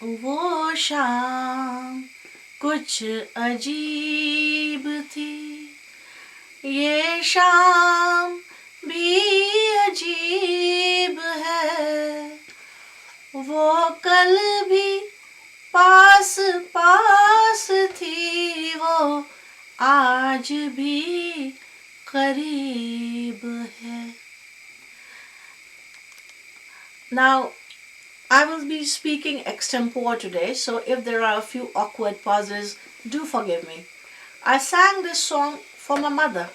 वो शाम कुछ अजीब थी, ये शाम भी अजीब है, वो कल भी पास पास थी, वो आज भी करीब है. Now, I will be speaking extempore today, so if there are a few awkward pauses, do forgive me. I sang this song for my mother,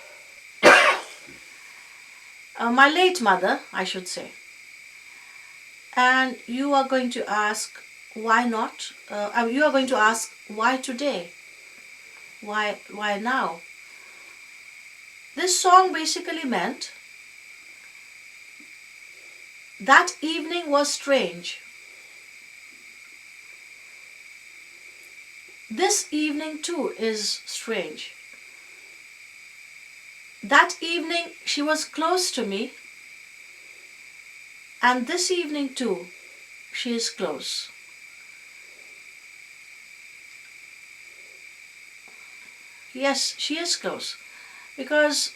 my late mother, I should say. And you are going to ask, why not? You are going to ask, why today? Why now? This song basically meant that evening was strange. This evening too is strange. That evening she was close to me, and this evening too she is close. Yes, she is close, because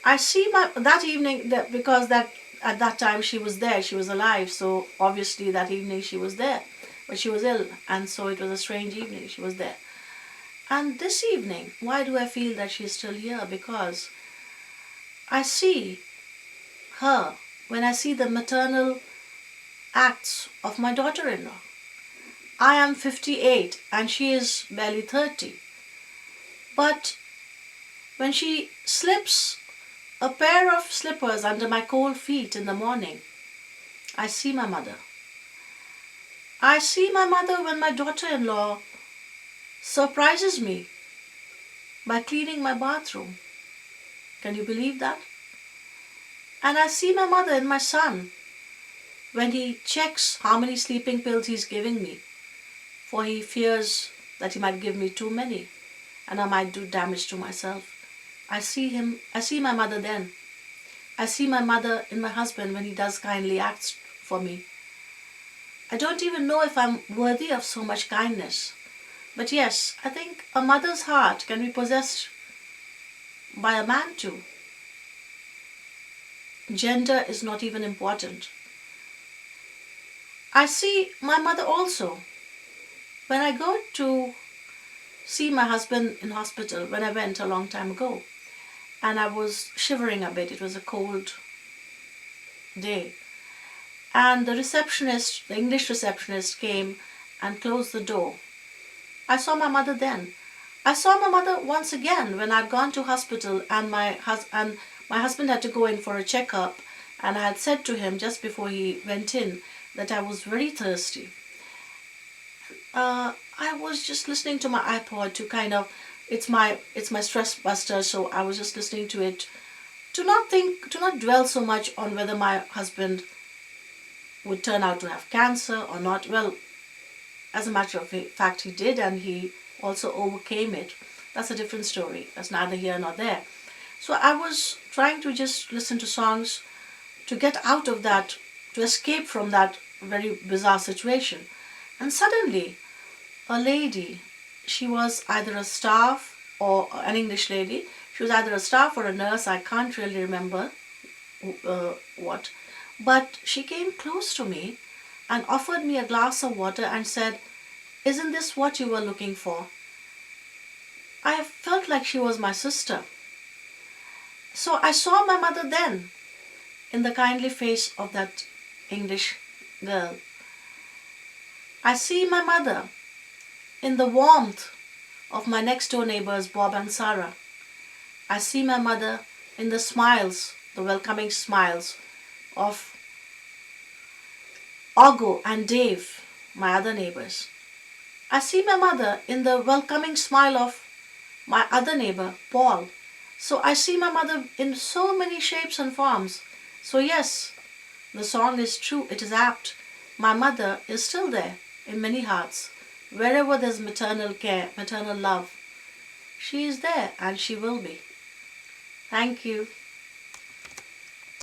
I see that evening, because that at that time she was there, she was alive, so obviously that evening she was there, but she was ill, and so it was a strange evening. She was there. And this evening, why do I feel that she is still here? Because I see her when I see the maternal acts of my daughter-in-law. I am 58 and she is barely 30. But when she slips a pair of slippers under my cold feet in the morning, I see my mother. I see my mother when my daughter-in-law surprises me by cleaning my bathroom. Can you believe that? And I see my mother in my son when he checks how many sleeping pills he's giving me, for he fears that he might give me too many and I might do damage to myself. I see my mother then. I see my mother in my husband when he does kindly acts for me. I don't even know if I'm worthy of so much kindness. But yes, I think a mother's heart can be possessed by a man too. Gender is not even important. I see my mother also when I go to see my husband in hospital, when I went a long time ago, and I was shivering a bit. It was a cold day. And the receptionist, the English receptionist, came and closed the door. I saw my mother then. I saw my mother once again when I'd gone to hospital and my husband had to go in for a checkup, and I had said to him just before he went in that I was very thirsty. I was just listening to my iPod to kind of, it's my stress buster, so I was just listening to it to not dwell so much on whether my husband would turn out to have cancer or not. Well, as a matter of fact, he did, and he also overcame it. That's a different story. That's neither here nor there. So I was trying to just listen to songs to get out of that, to escape from that very bizarre situation. And suddenly, a lady, she was either a staff or an English lady, she was either a staff or a nurse, I can't really remember what, but she came close to me and offered me a glass of water and said, "Isn't this what you were looking for?" I felt like she was my sister. So I saw my mother then in the kindly face of that English girl. I see my mother in the warmth of my next door neighbors Bob and Sarah. I see my mother in the smiles, the welcoming smiles of Ogo and Dave, my other neighbors. I see my mother in the welcoming smile of my other neighbor, Paul. So I see my mother in so many shapes and forms. So yes, the song is true, it is apt. My mother is still there in many hearts. Wherever there's maternal care, maternal love, she is there and she will be. Thank you.